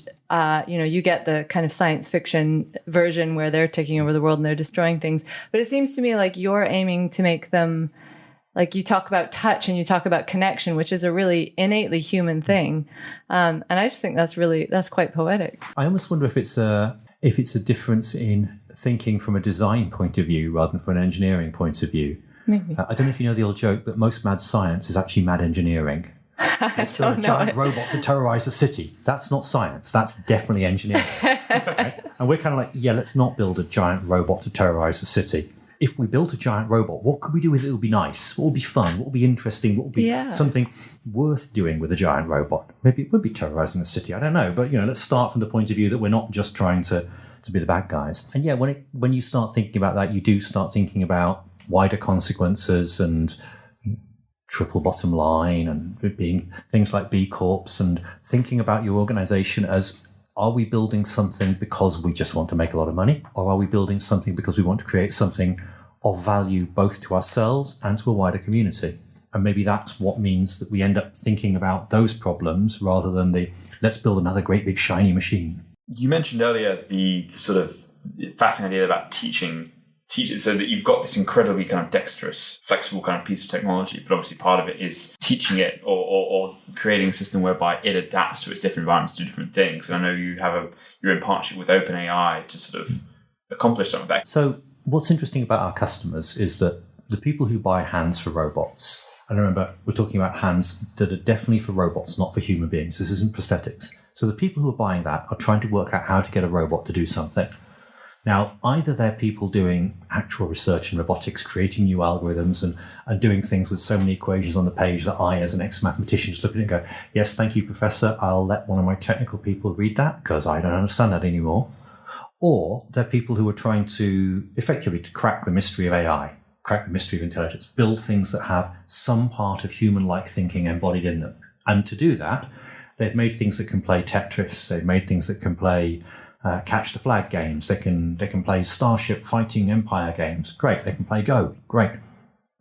you get the kind of science fiction version where they're taking over the world and they're destroying things. But it seems to me like you're aiming to make them, like you talk about touch and you talk about connection, which is a really innately human thing, and I just think that's quite poetic. I almost wonder if it's a difference in thinking from a design point of view rather than from an engineering point of view. Maybe. I don't know if you know the old joke that most mad science is actually mad engineering. Let's build a giant robot to terrorize a city. That's not science. That's definitely engineering. Right? And we're kind of like, yeah, let's not build a giant robot to terrorize a city. If we built a giant robot, what could we do with it that would be nice? What would be fun? What would be interesting? What would be something worth doing with a giant robot? Maybe it would be terrorizing a city. I don't know. But, let's start from the point of view that we're not just trying to be the bad guys. And yeah, when you start thinking about that, you do start thinking about wider consequences and triple bottom line and being things like B Corps, and thinking about your organization as, are we building something because we just want to make a lot of money, or are we building something because we want to create something of value both to ourselves and to a wider community? And maybe that's what means that we end up thinking about those problems rather than let's build another great big shiny machine. You mentioned earlier the sort of fascinating idea about teaching it so that you've got this incredibly kind of dexterous, flexible kind of piece of technology, but obviously part of it is teaching it or creating a system whereby it adapts to its different environments to different things. And I know you're in partnership with OpenAI to sort of accomplish some of that. So what's interesting about our customers is that the people who buy hands for robots, and remember, we're talking about hands that are definitely for robots, not for human beings. This isn't prosthetics. So the people who are buying that are trying to work out how to get a robot to do something. Now, either they're people doing actual research in robotics, creating new algorithms and doing things with so many equations on the page that I, as an ex-mathematician, just look at it and go, yes, thank you, Professor. I'll let one of my technical people read that because I don't understand that anymore. Or they're people who are trying to effectively to crack the mystery of AI, crack the mystery of intelligence, build things that have some part of human-like thinking embodied in them. And to do that, they've made things that can play Tetris. They've made things that can play catch the flag games. They can play Starship Fighting Empire games. Great. They can play Go. Great.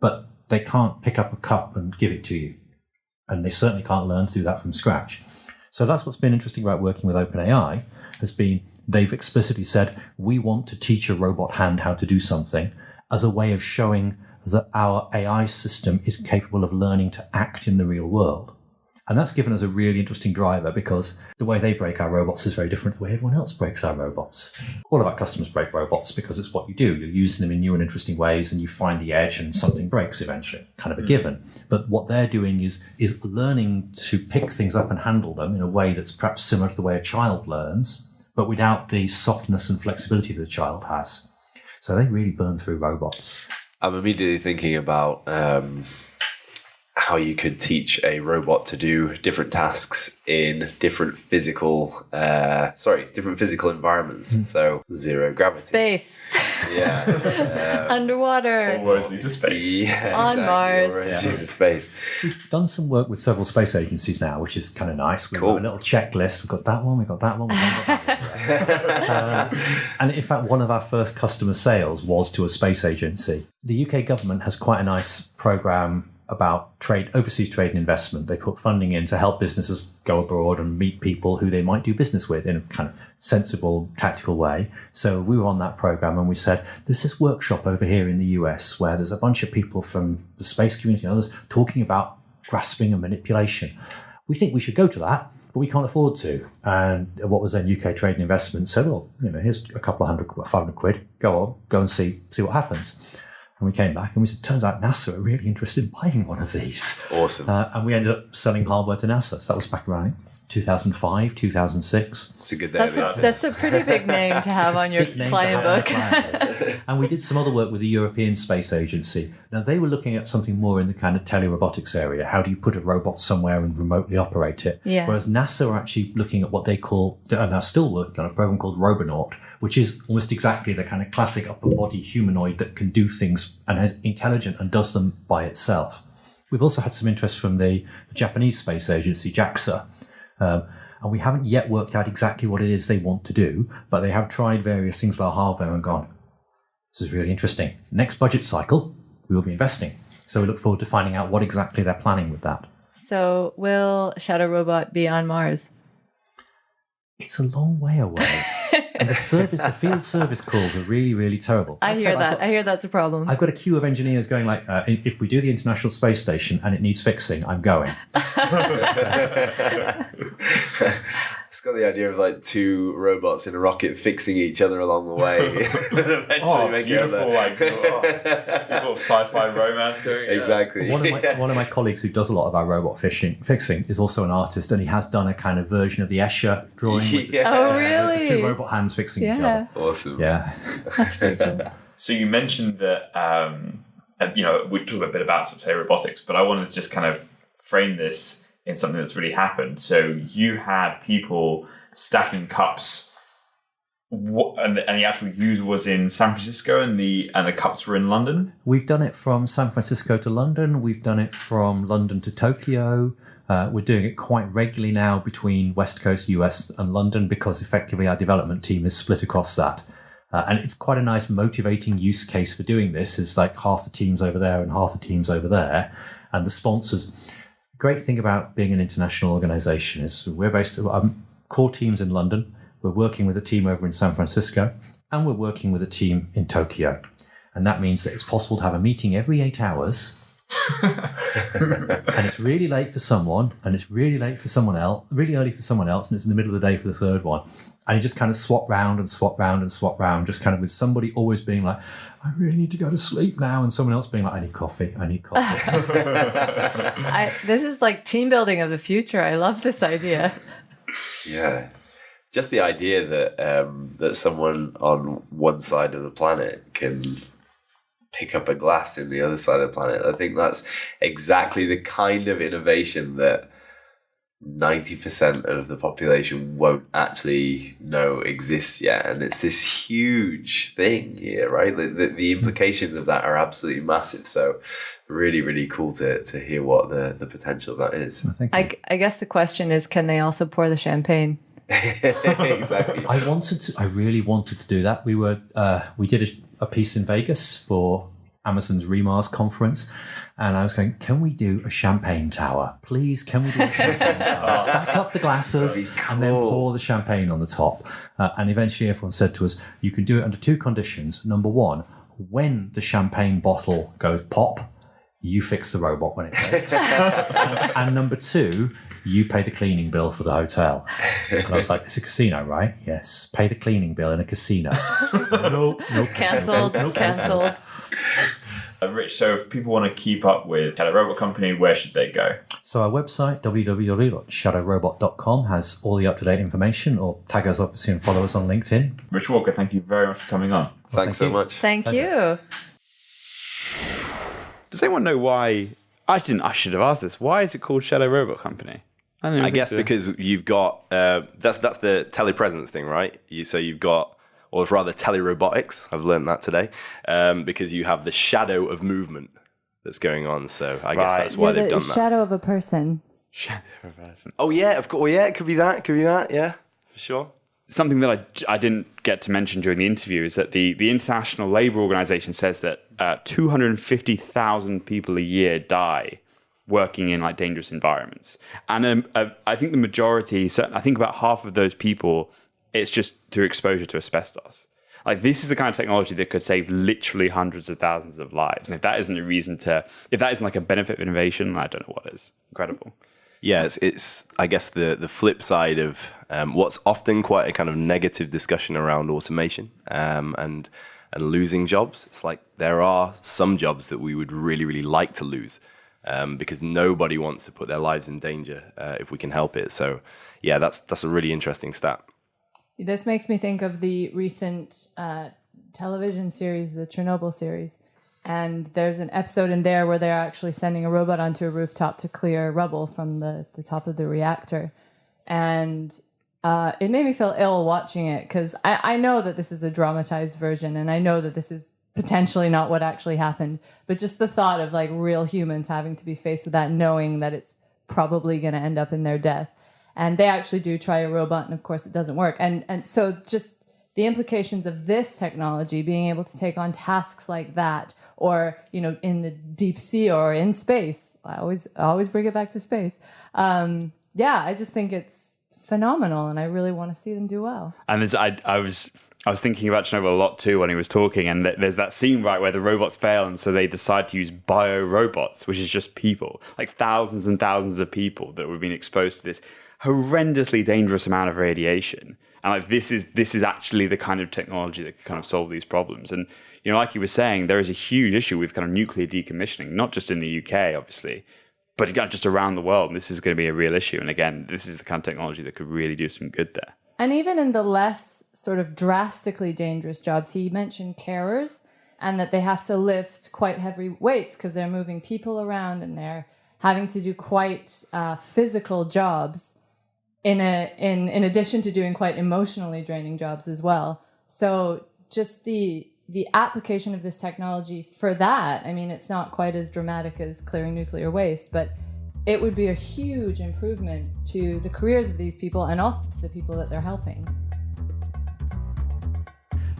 But they can't pick up a cup and give it to you. And they certainly can't learn to do that from scratch. So that's what's been interesting about working with OpenAI, has been they've explicitly said, we want to teach a robot hand how to do something as a way of showing that our AI system is capable of learning to act in the real world. And that's given us a really interesting driver, because the way they break our robots is very different to the way everyone else breaks our robots. All of our customers break robots because it's what you do. You're using them in new and interesting ways and you find the edge and something breaks eventually, kind of a given. But what they're doing is learning to pick things up and handle them in a way that's perhaps similar to the way a child learns, but without the softness and flexibility that a child has. So they really burn through robots. I'm immediately thinking about how you could teach a robot to do different tasks in different physical environments. So zero gravity. Space. Yeah. Underwater. All roads lead to space. Yeah, on exactly. Mars. All roads lead to space. We've done some work with several space agencies now, which is kind of nice. We've got a little checklist. We've got that one, we've got that one, we've got that one. And in fact, one of our first customer sales was to a space agency. The UK government has quite a nice programme about overseas trade and investment. They put funding in to help businesses go abroad and meet people who they might do business with in a kind of sensible, tactical way. So we were on that program and we said, there's this workshop over here in the US where there's a bunch of people from the space community and others talking about grasping and manipulation. We think we should go to that, but we can't afford to. And what was then UK Trade and Investment said, well, here's a couple of hundred, 500 quid. Go and see what happens. And we came back and we said, turns out NASA are really interested in buying one of these. Awesome. And we ended up selling hardware to NASA. So that was back around 2005, 2006. It's a good day. That's a pretty big name to have on your client book. And we did some other work with the European Space Agency. Now, they were looking at something more in the kind of telerobotics area. How do you put a robot somewhere and remotely operate it? Yeah. Whereas NASA are actually looking at what they call, and are still working on a program called Robonaut, which is almost exactly the kind of classic upper body humanoid that can do things and is intelligent and does them by itself. We've also had some interest from the Japanese Space Agency, JAXA. And we haven't yet worked out exactly what it is they want to do, but they have tried various things with our hardware and gone, this is really interesting. Next budget cycle, we will be investing. So we look forward to finding out what exactly they're planning with that. So will Shadow Robot be on Mars? It's a long way away. And the field service calls are really, really terrible. I hear that's a problem. I've got a queue of engineers going like, if we do the International Space Station and it needs fixing, I'm going. It's got the idea of like two robots in a rocket fixing each other along the way. Eventually beautiful, beautiful sci-fi romance going. Exactly. One of my colleagues who does a lot of our robot fixing is also an artist, and he has done a kind of version of the Escher drawing with Oh, really? the two robot hands fixing each other. Awesome. Yeah. That's pretty cool. So you mentioned that, we talked a bit about sort of telerobotics, but I want to just kind of frame this in something that's really happened. So you had people stacking cups, and the actual user was in San Francisco, and the cups were in London. We've done it from San Francisco to London. We've done it from London to Tokyo. We're doing it quite regularly now between West Coast, US and London, because effectively our development team is split across that. And it's quite a nice motivating use case for doing this. Is like half the teams over there and half the teams over there. And the sponsors. The great thing about being an international organization is we're based core teams in London. We're working with a team over in San Francisco, and we're working with a team in Tokyo. And that means that it's possible to have a meeting every 8 hours. And it's really late for someone, and it's really late for someone else, really early for someone else, and it's in the middle of the day for the third one. And you just kind of swap round and swap round and swap round, just kind of with somebody always being like, I really need to go to sleep now, and someone else being like, I need coffee. This is like team building of the future. I love this idea. Yeah. Just the idea that someone on one side of the planet can pick up a glass in the other side of the planet. I think that's exactly the kind of innovation that 90% of the population won't actually know exists yet. And it's this huge thing here, right? The implications of that are absolutely massive. So really, really cool to hear what the potential of that is. I guess the question is, can they also pour the champagne? Exactly. I really wanted to do that. We did a piece in Vegas for Amazon's Remars conference, and I was going, can we do a champagne tower? Please, can we do a champagne tower? Stack up the glasses and then pour the champagne on the top. And eventually everyone said to us, you can do it under two conditions. Number one, when the champagne bottle goes pop, you fix the robot when it breaks. And number two, you pay the cleaning bill for the hotel. And I was like, it's a casino, right? Yes. Pay the cleaning bill in a casino. No. Cancelled. Rich, so if people want to keep up with Shadow Robot Company, where should they go? So our website, www.shadowrobot.com, has all the up-to-date information, or tag us obviously and follow us on LinkedIn. Rich Walker, thank you very much for coming on. Thanks so much. Thank you. Does anyone know why? I should have asked this. Why is it called Shadow Robot Company? I guess because you've got that's the telepresence thing, right? You've got, or rather telerobotics. I've learned that today, because you have the shadow of movement that's going on. So I guess that's why they've done that. Shadow of a person. Shadow of a person. Oh yeah, of course. Well, yeah, it could be that. Yeah, for sure. something that I didn't get to mention during the interview is that the International Labour Organization says that 250,000 people a year die working in like dangerous environments. And I think the majority, so I think about half of those people, it's just through exposure to asbestos. Like, this is the kind of technology that could save literally hundreds of thousands of lives. And if that isn't if that isn't like a benefit of innovation, I don't know what is. Incredible. Yeah, it's I guess the flip side of what's often quite a kind of negative discussion around automation and losing jobs. It's like there are some jobs that we would really, really like to lose because nobody wants to put their lives in danger if we can help it. So yeah, that's a really interesting stat. This makes me think of the recent television series, the Chernobyl series. And there's an episode in there where they're actually sending a robot onto a rooftop to clear rubble from the top of the reactor. And it made me feel ill watching it because I know that this is a dramatized version and I know that this is potentially not what actually happened. But just the thought of like real humans having to be faced with that, knowing that it's probably going to end up in their death. And they actually do try a robot, and of course it doesn't work. And so just the implications of this technology being able to take on tasks like that, or, you know, in the deep sea or in space. I always bring it back to space. I just think it's phenomenal, and I really want to see them do well. And I was thinking about Chernobyl a lot too when he was talking, and there's that scene, right, where the robots fail, and so they decide to use bio-robots, which is just people, like thousands and thousands of people that have been exposed to this horrendously dangerous amount of radiation. And like this is actually the kind of technology that can kind of solve these problems. And you know, like you were saying, there is a huge issue with kind of nuclear decommissioning, not just in the UK, obviously, but just around the world. And this is going to be a real issue. And again, this is the kind of technology that could really do some good there. And even in the less sort of drastically dangerous jobs, he mentioned carers, and that they have to lift quite heavy weights because they're moving people around and they're having to do quite physical jobs in addition to doing quite emotionally draining jobs as well. So just the application of this technology for that, I mean, it's not quite as dramatic as clearing nuclear waste, but it would be a huge improvement to the careers of these people and also to the people that they're helping.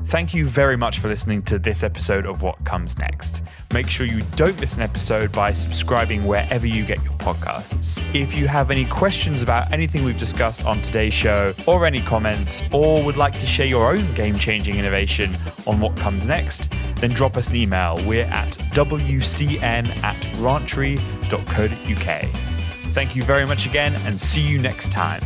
Thank you very much for listening to this episode of What Comes Next. Make sure you don't miss an episode by subscribing wherever you get your podcasts. If you have any questions about anything we've discussed on today's show, or any comments, or would like to share your own game-changing innovation on What Comes Next, then drop us an email. We're at wcn@granttree.co.uk. Thank you very much again, and see you next time.